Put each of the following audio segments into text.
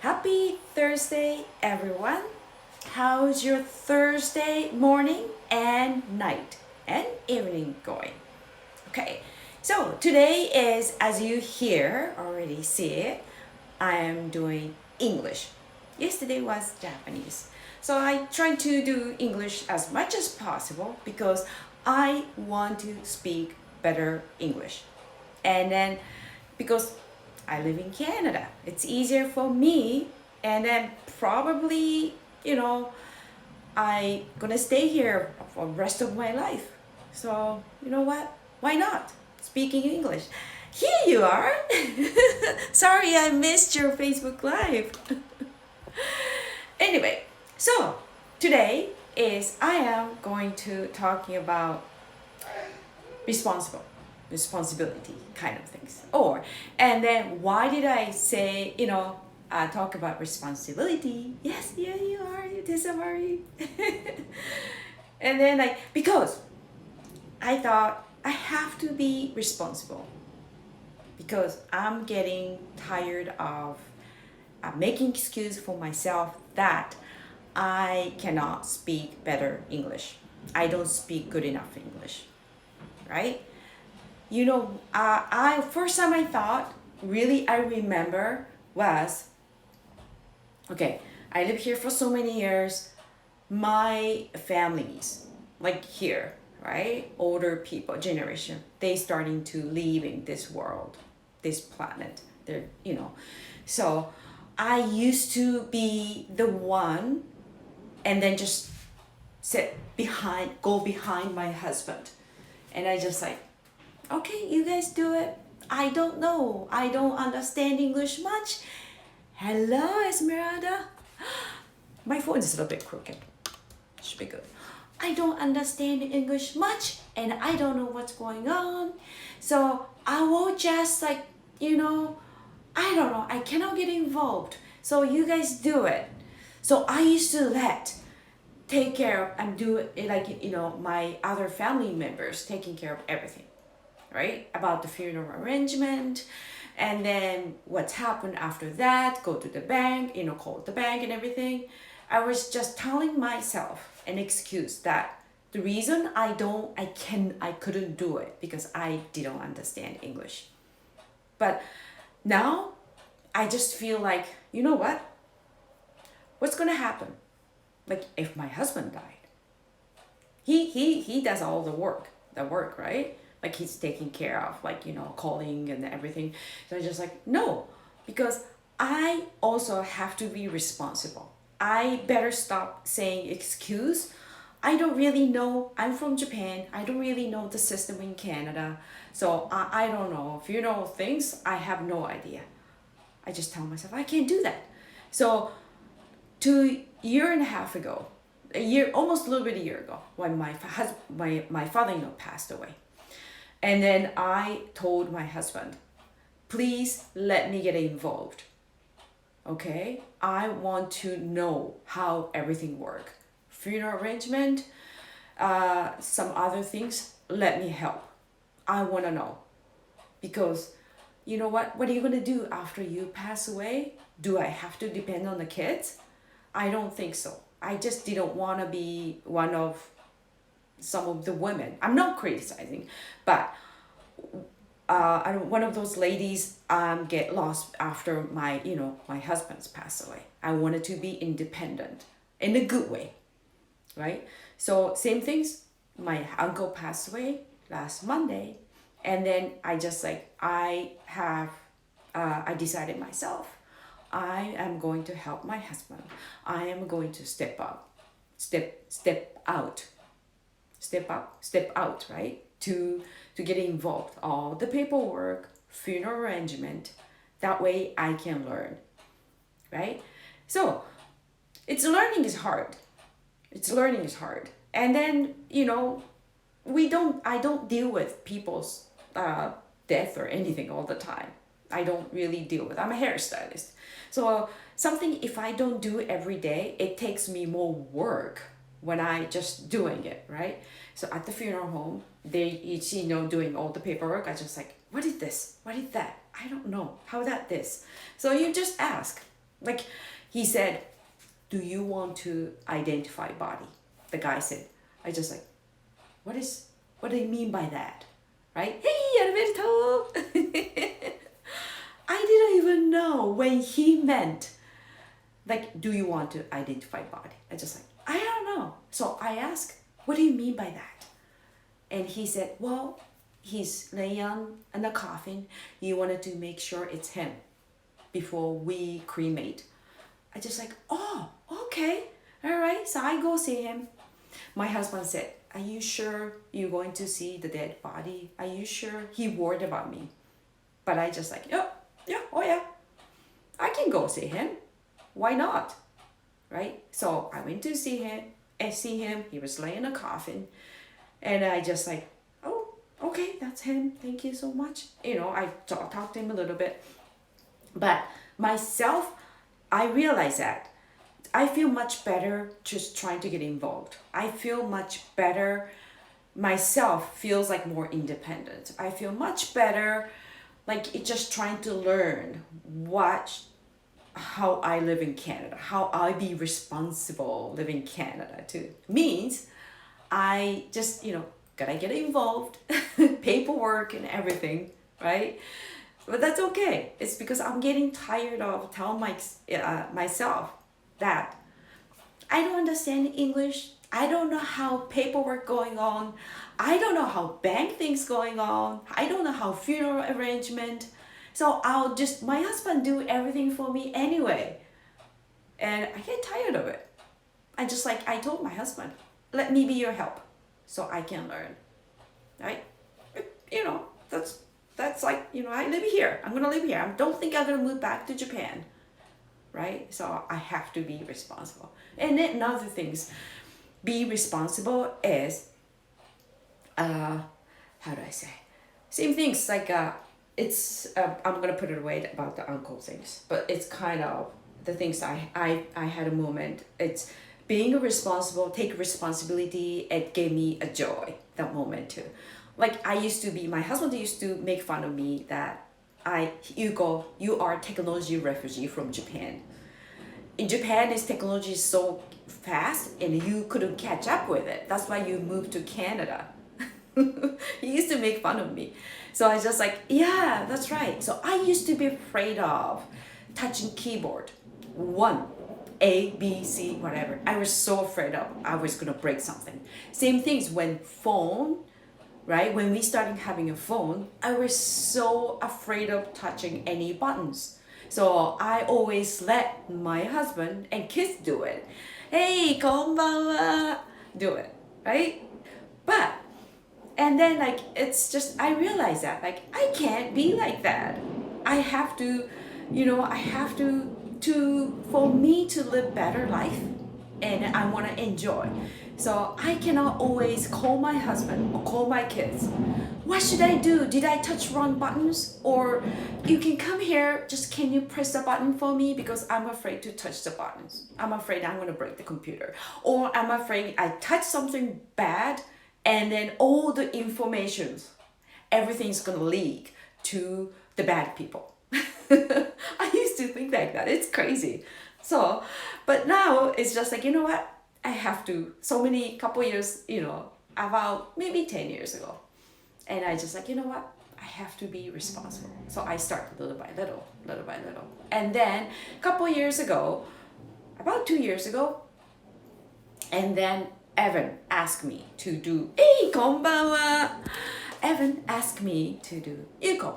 Happy Thursday, everyone. How's your Thursday morning and night and evening going? Okay, so today is, as you hear, already see it, I am doing English. Yesterday was Japanese. So I try to do English as much as possible because I want to speak better English. And then because I live in Canada, it's easier for me. And then probably, you know, I gonna stay here for the rest of my life. So you know what? Why not? Speaking English. Here you are. Sorry, I missed your Facebook Live. Anyway, so today is I am going to talking about responsible responsibility kind of things, or and then why did I say talk about responsibility? Yes, yeah, you are, you did somebody. And then like, because I thought I have to be responsible because I'm getting tired of making excuse for myself that I cannot speak better English. I don't speak good enough English, right? I first time I thought, really, I remember was, okay, I live here for so many years. My families, like here, right, older people, generation, they starting to leaving this world, this planet. So I used to be the one, and then just go behind my husband, and I just like, okay, you guys do it. I don't know. I don't understand English much. Hello, Esmeralda. My phone is a little bit crooked. Should be good. I don't understand English much and I don't know what's going on. So I will just I don't know. I cannot get involved. So you guys do it. So I used to take care of and do it like, my other family members taking care of everything, right? About the funeral arrangement, and then what's happened after that, go to the bank, call the bank and everything. I was just telling myself an excuse that the reason I couldn't do it because I didn't understand English. But now I just feel like, you know what? What's gonna happen? Like if my husband died, he does all the work, right? Like he's taking care of, like, calling and everything. So I just like, no, because I also have to be responsible. I better stop saying excuse. I don't really know. I'm from Japan. I don't really know the system in Canada. So I don't know. If you know things, I have no idea. I just tell myself I can't do that. So 2 year and a half ago, a year, almost a little bit a year ago, when my father-in-law passed away. And then I told my husband, please let me get involved. Okay? I want to know how everything works. Funeral arrangement, some other things, let me help. I want to know. Because you know what? What are you going to do after you pass away? Do I have to depend on the kids? I don't think so. I just didn't want to be one of some of the women. I'm not criticizing, but one of those ladies get lost after my husband's passed away. I wanted to be independent in a good way, right? So same things. My uncle passed away last Monday, and then I decided myself. I am going to help my husband. I am going to step out, right? To get involved, all the paperwork, funeral arrangement. That way I can learn, right? So learning is hard. And then I don't deal with people's death or anything all the time. I don't really deal with. I'm a hairstylist, so something, if I don't do it every day, it takes me more work when I just doing it, right? So at the funeral home, they each doing all the paperwork. I just like, what is this? What is that? I don't know how that this. So you just ask. Like he said, do you want to identify body? The guy said, I just like, what do you mean by that? Right? Hey, Alberto! I didn't even know when he meant, like, do you want to identify body? I just like, I don't know. So I asked, what do you mean by that? And he said, well, he's laying in the coffin. You wanted to make sure it's him before we cremate. I just like, oh, okay. All right. So I go see him. My husband said, are you sure you're going to see the dead body? Are you sure? He worried about me. But I just like, yeah, oh yeah. I can go see him. Why not? Right? So I went to see him. He was laying in a coffin. And I just like, oh, okay, that's him. Thank you so much. I talked to him a little bit. But myself, I realized that I feel much better just trying to get involved. I feel much better. Myself feels like more independent. I feel much better like it just trying to learn how I live in Canada, how I be responsible living in Canada too. Means I just, gotta get involved, paperwork and everything, right? But that's okay. It's because I'm getting tired of telling myself that I don't understand English. I don't know how paperwork going on. I don't know how bank things going on. I don't know how funeral arrangement. So my husband do everything for me anyway. And I get tired of it. I told my husband, let me be your help so I can learn, right? That's like, I live here. I'm going to live here. I don't think I'm going to move back to Japan, right? So I have to be responsible. And then another things, be responsible is, how do I say? Same things like, I'm going to put it away about the uncle things, but it's kind of the things I had a moment. It's being responsible, take responsibility. It gave me a joy, that moment too. Like my husband used to make fun of me that you are technology refugee from Japan. In Japan, this technology is so fast and you couldn't catch up with it. That's why you moved to Canada. He used to make fun of me. So I was just like, yeah, that's right. So I used to be afraid of touching keyboard. One, A, B, C, whatever. I was so afraid of I was going to break something. Same things when phone, right? When we started having a phone, I was so afraid of touching any buttons. So I always let my husband and kids do it. Hey, konbanwa, do it, right? And then it's just, I realized that I can't be like that. I have to, for me to live better life and I want to enjoy. So I cannot always call my husband or call my kids. What should I do? Did I touch wrong buttons? Or you can come here, just can you press the button for me? Because I'm afraid to touch the buttons. I'm afraid I'm going to break the computer. Or I'm afraid I touch something bad and then all the information, everything's going to leak to the bad people. I used to think like that. It's crazy. So, but now it's just like, you know what? I have to, couple years, about maybe 10 years ago. And I just like, you know what? I have to be responsible. So I start little by little. And then couple years ago, about 2 years ago, and then Evan asked me to do, hey, konbanwa! Evan asked me to do, Yuko,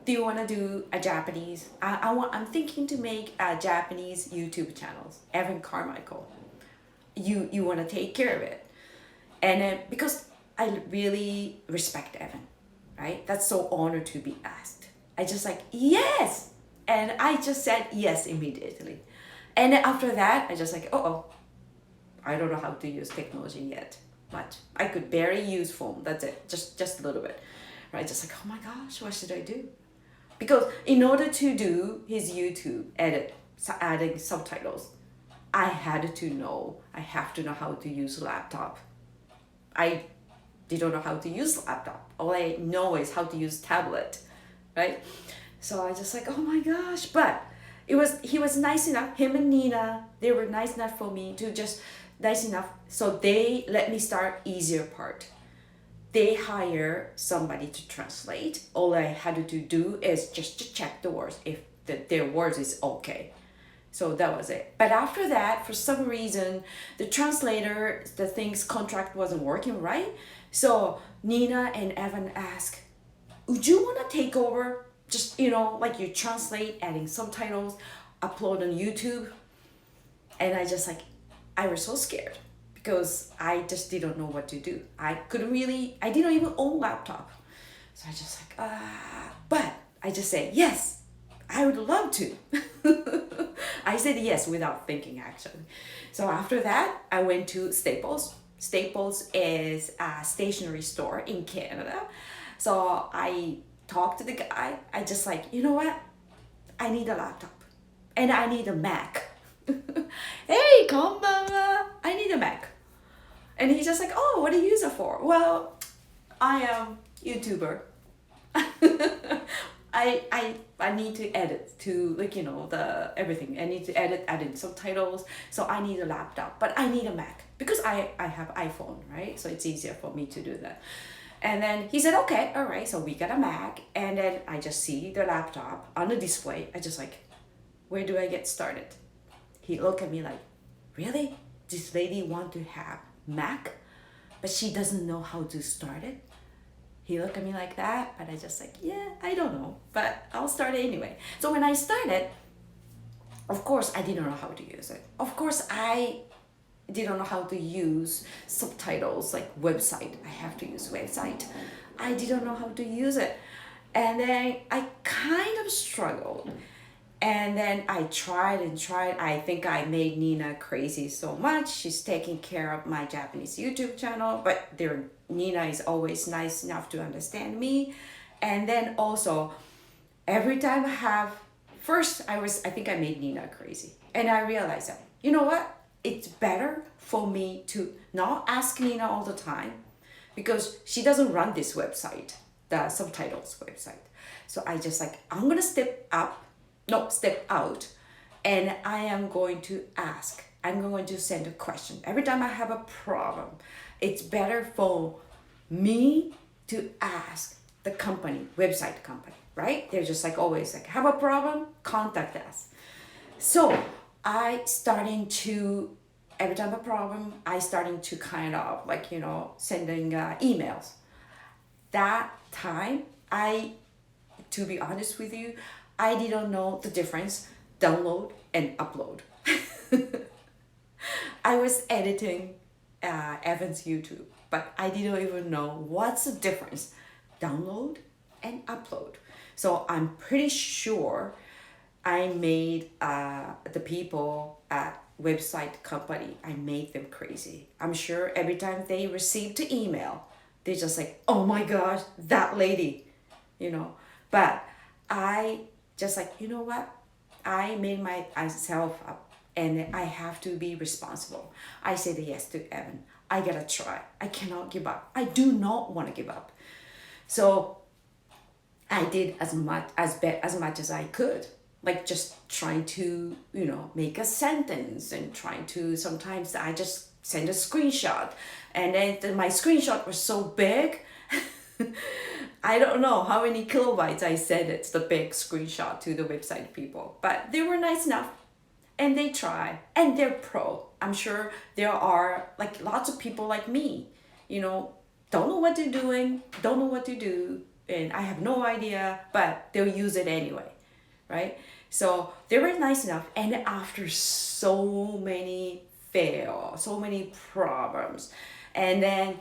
do you want to do a Japanese? I'm thinking to make a Japanese YouTube channels. Evan Carmichael. You want to take care of it. And because I really respect Evan, right? That's so honored to be asked. I just like, yes! And I just said yes immediately. And then after that, I just like, I don't know how to use technology yet much. I could barely use phone, that's it, just a little bit. Right? Just like, oh my gosh, what should I do? Because in order to do his YouTube edit, adding subtitles, I have to know how to use a laptop. I didn't know how to use laptop. All I know is how to use tablet, right? So I just like, oh my gosh. But He was nice enough, him and Nina, they were nice enough for me to just nice enough, so they let me start easier part. They hire somebody to translate. All I had to do is just to check the words if their words is okay. So that was it. But after that, for some reason, the translator, the thing's contract wasn't working right. So Nina and Evan asked, would you want to take over? Just, like you translate, adding subtitles, upload on YouTube. And I was so scared because I just didn't know what to do. I didn't even own laptop. So I just but I just said, yes, I would love to. I said yes without thinking actually. So after that, I went to Staples. Staples is a stationery store in Canada. So I talked to the guy. I just you know what? I need a laptop and I need a Mac. Hey, konbanwa. I need a Mac. And he's just oh, what do you use it for? Well, I am YouTuber. I need to edit to the everything. I need to add in subtitles. So I need a laptop, but I need a Mac because I have iPhone, right? So it's easier for me to do that. And then he said, okay, all right. So we got a Mac, and then I just see the laptop on the display. I just where do I get started? He looked at me really? This lady want to have Mac, but she doesn't know how to start it? He looked at me like that, but I just yeah, I don't know, but I'll start it anyway. So when I started, of course, I didn't know how to use it. Of course, I didn't know how to use subtitles like website. I have to use website. I didn't know how to use it. And then I kind of struggled. And then I tried and tried. I think I made Nina crazy so much. She's taking care of my Japanese YouTube channel, but Nina is always nice enough to understand me. And then also, every time I think I made Nina crazy. And I realized that, you know what? It's better for me to not ask Nina all the time because she doesn't run this website, the subtitles website. So I just I'm going to step out, and I am going to ask. I'm going to send a question. Every time I have a problem, it's better for me to ask the website company, right? They're just always have a problem, contact us. So every time a problem, I starting to kind of sending emails. That time, to be honest with you, I didn't know the difference, download and upload. I was editing Evan's YouTube, but I didn't even know what's the difference, download and upload. So I'm pretty sure I made the people at website company, I made them crazy. I'm sure every time they received the email, they just oh my gosh, that lady, But I just you know what? I made myself up and I have to be responsible. I said yes to Evan. I gotta try. I cannot give up. I do not want to give up. So I did as much as I could. Just trying to, make a sentence and trying to, sometimes I just send a screenshot. And then my screenshot was so big, I don't know how many kilobytes I sent it, the big screenshot to the website people. But they were nice enough and they try and they're pro. I'm sure there are lots of people like me, don't know what they're doing, don't know what to do, and I have no idea, but they'll use it anyway, right? So they were nice enough, and after so many so many problems, and then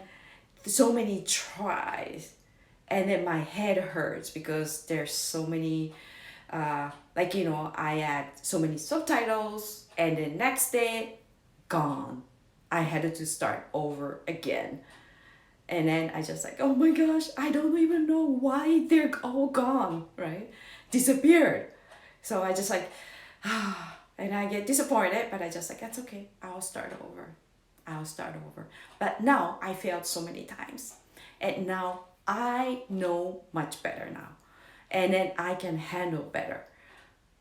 so many tries, and then my head hurts because there's so many, I had so many subtitles, and the next day, gone. I had to start over again. And then I just oh my gosh, I don't even know why they're all gone, right? Disappeared. So I just and I get disappointed, but I just that's okay. I'll start over. But now I failed so many times. And now I know much better now. And then I can handle better,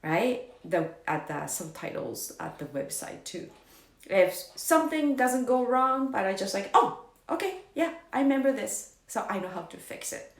right? the subtitles at the website too. If something doesn't go wrong, but I just like, oh, okay, yeah, I remember this, so I know how to fix it.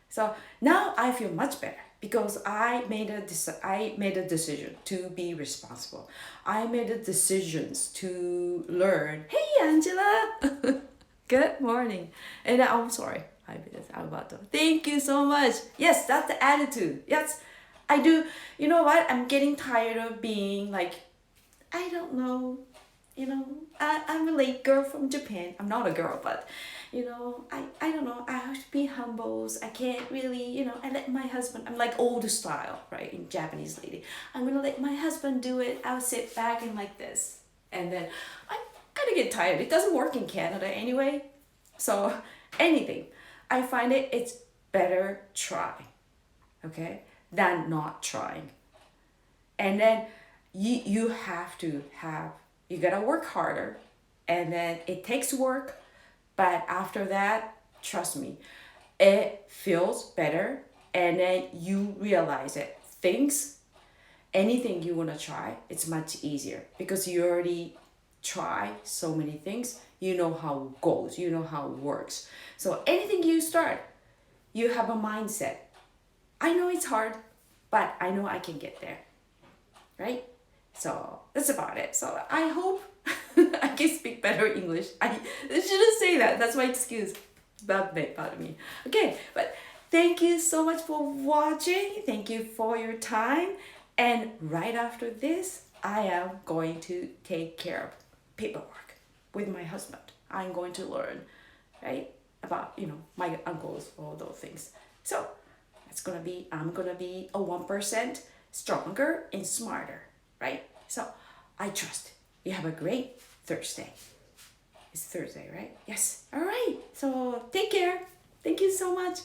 So now I feel much better because I made a decision to be responsible. I made a decisions to learn. Hey, Angela. Good morning. And I'm sorry. I'm about to. Thank you so much. Yes, that's the attitude. Yes, I do. You know what? I'm getting tired of being like, I don't know. I'm a late girl from Japan. I'm not a girl, but I don't know. I have to be humble. I can't really, I let my husband, I'm like old style, right? In Japanese lady. I'm gonna let my husband do it. I'll sit back and like this. And then I kind of get tired. It doesn't work in Canada anyway. So anything. I find it's better try, okay, than not trying. And then you have to have, you gotta work harder, and then it takes work, but after that, trust me, it feels better, and then you realize it. Things, anything you wanna try, it's much easier because you already try so many things. You know how it goes, you know how it works. So anything you start, you have a mindset. I know it's hard, but I know I can get there, right? So that's about it. So I hope I can speak better English. I shouldn't say that. That's my excuse. Bad me. Okay, but thank you so much for watching. Thank you for your time. And right after this, I am going to take care of paperwork with my husband. I'm going to learn, right, about my uncles, all those things. So I'm gonna be a 1% stronger and smarter, right? So I trust you have a great Thursday. It's Thursday, right? Yes. All right. So take care. Thank you so much.